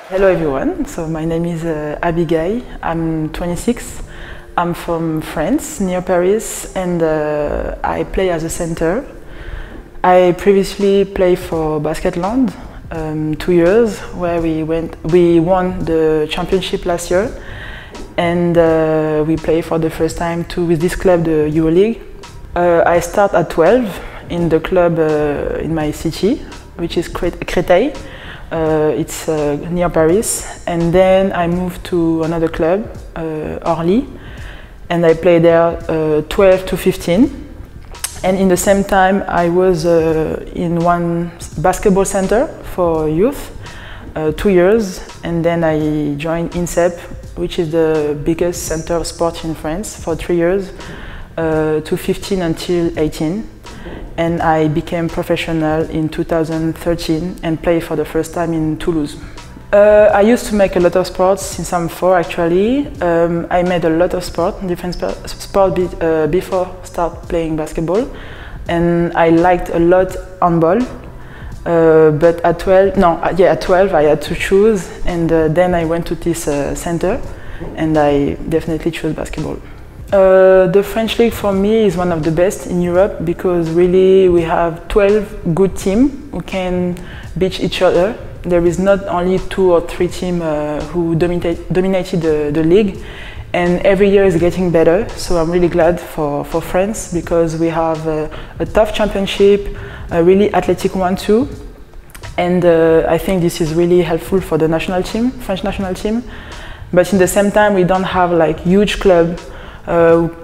Hello everyone, so my name is Abigail, I'm 26, I'm from France, near Paris, and I play as a center. I previously played for Basketland 2 years, where we won the championship last year, and we play for the first time with this club, the EuroLeague. I start at 12 in the club in my city, which is Créteil. It's near Paris, and then I moved to another club, Orly, and I played there 12 to 15. And in the same time, I was in one basketball center for youth, 2 years, and then I joined INSEP, which is the biggest center of sport in France, for 3 years, to 15 until 18. And I became professional in 2013 and played for the first time in Toulouse. I used to make a lot of sports since I'm 4 actually. I made a lot of different sports before start playing basketball, and I liked a lot handball. But at 12 I had to choose, and then I went to this center, and I definitely chose basketball. The French League for me is one of the best in Europe, because really we have 12 good teams who can beat each other. There is not only 2 or 3 teams who dominated the league, and every year is getting better. So I'm really glad for France, because we have a tough championship, a really athletic one too, and I think this is really helpful for the national team, French national team. But in the same time, we don't have like huge clubs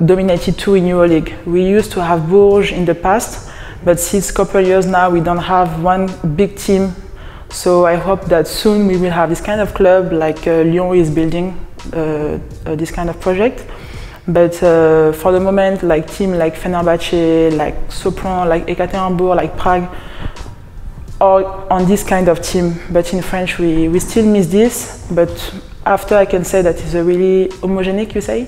dominated too in EuroLeague. We used to have Bourges in the past, but since a couple of years now we don't have one big team. So I hope that soon we will have this kind of club, like Lyon is building this kind of project. But for the moment, like teams like Fenerbahce, like Sopron, like Ekaterinbourg, like Prague, are on this kind of team. But in French we still miss this. But after, I can say that it's a really homogenic, you say,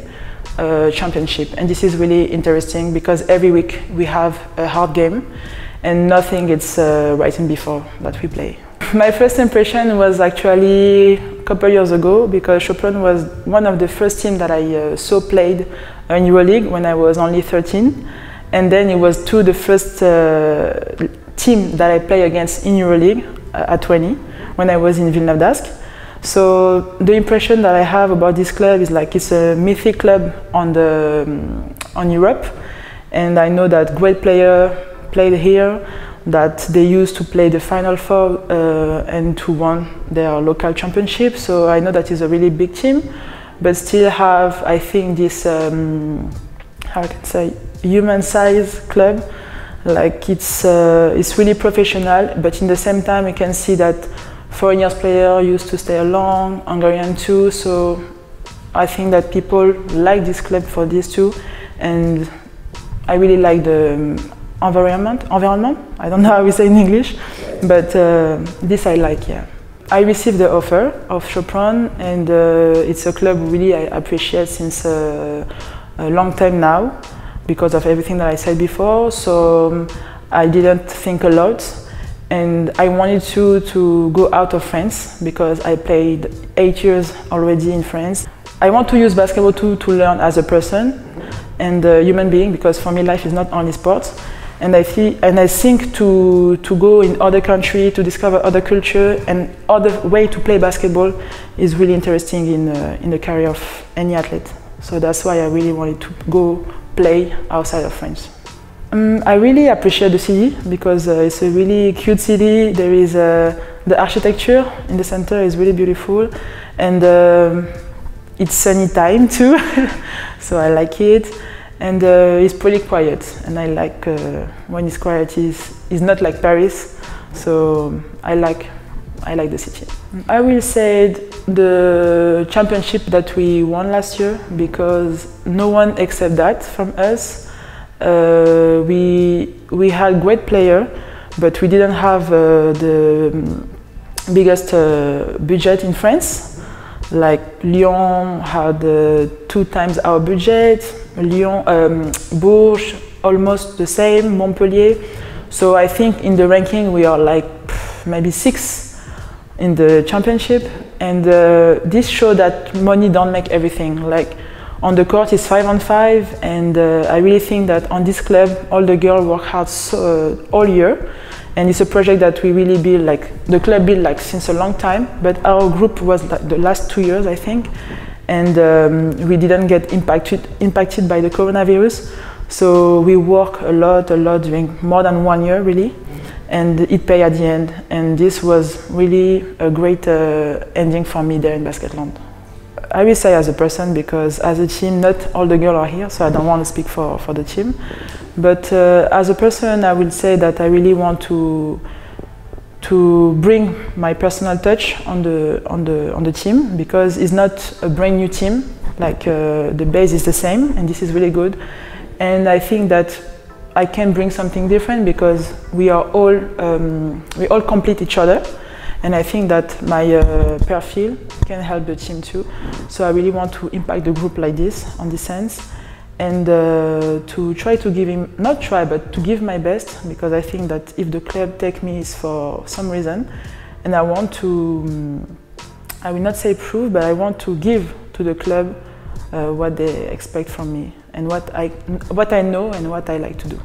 championship, and this is really interesting, because every week we have a hard game and nothing is right in before that we play. My first impression was actually a couple years ago, because Sopron was one of the first teams that I saw played in EuroLeague when I was only 13, and then it was the first team that I played against in EuroLeague at 20 when I was in Villeneuve d'Ascq. So the impression that I have about this club is like it's a mythic club on Europe, and I know that great players played here, that they used to play the Final Four and to win their local championship. So I know that it's a really big team, but still have, I think, this how I can say, human-sized club. Like it's really professional, but in the same time, you can see that foreign players used to stay along, Hungarian too, so I think that people like this club for this too, and I really like the environment, I don't know how we say in English, but this I like, yeah. I received the offer of Sopron, and it's a club really I appreciate since a long time now, because of everything that I said before, so I didn't think a lot. And I wanted to go out of France, because I played 8 years already in France. I want to use basketball to learn as a person and a human being, because for me life is not only sports. And I think to go in other countries, to discover other culture and other way to play basketball is really interesting in the career of any athlete. So that's why I really wanted to go play outside of France. I really appreciate the city, because it's a really cute city. There is the architecture in the center is really beautiful, and it's sunny time too, so I like it. And it's pretty quiet, and I like when it's quiet. It's not like Paris, so I like the city. I will say the championship that we won last year, because no one except that from us. We had great players, but we didn't have the biggest budget in France. Like Lyon had 2 times our budget, Bourges almost the same, Montpellier. So I think in the ranking we are like maybe 6th in the championship, and this shows that money don't make everything. Like on the court it's 5-on-5, and I really think that on this club all the girls work hard all year, and it's a project that we really build, like the club built like since a long time, but our group was like the last 2 years I think, and we didn't get impacted by the coronavirus. So we work a lot during more than 1 year really, and it paid at the end, and this was really a great ending for me there in Basketland. I will say as a person, because as a team not all the girls are here, so I don't want to speak for the team, but as a person I will say that I really want to bring my personal touch on the team, because it's not a brand new team, like the base is the same, and this is really good. And I think that I can bring something different, because we all complete each other, and I think that my profile can help the team too. So I really want to impact the group like this, on this sense, and to try to give him, not try, but to give my best, because I think that if the club take me is for some reason, and I want to, I will not say prove, but I want to give to the club what they expect from me, and what I know and what I like to do.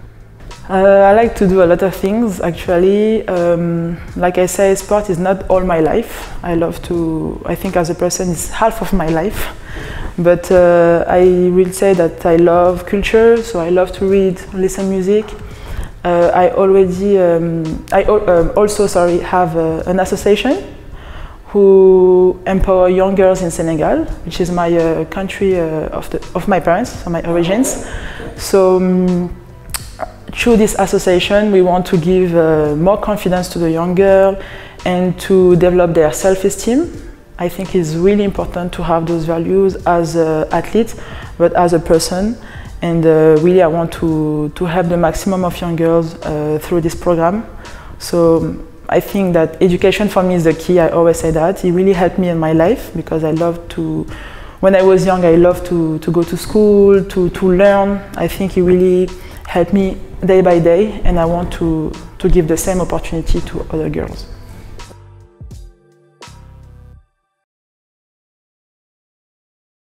I like to do a lot of things actually. Like I say, sport is not all my life. I think as a person it's half of my life. But I will say that I love culture, so I love to read, listen music. I also have an association who empower young girls in Senegal, which is my country of my parents, of my origins. So through this association, we want to give more confidence to the young girl and to develop their self-esteem. I think it's really important to have those values as an athlete, but as a person. And really, I want to help the maximum of young girls through this program. So I think that education for me is the key. I always say that. It really helped me in my life, because I love to, when I was young, I loved to go to school, to learn. I think it really helped me day by day, and I want to give the same opportunity to other girls.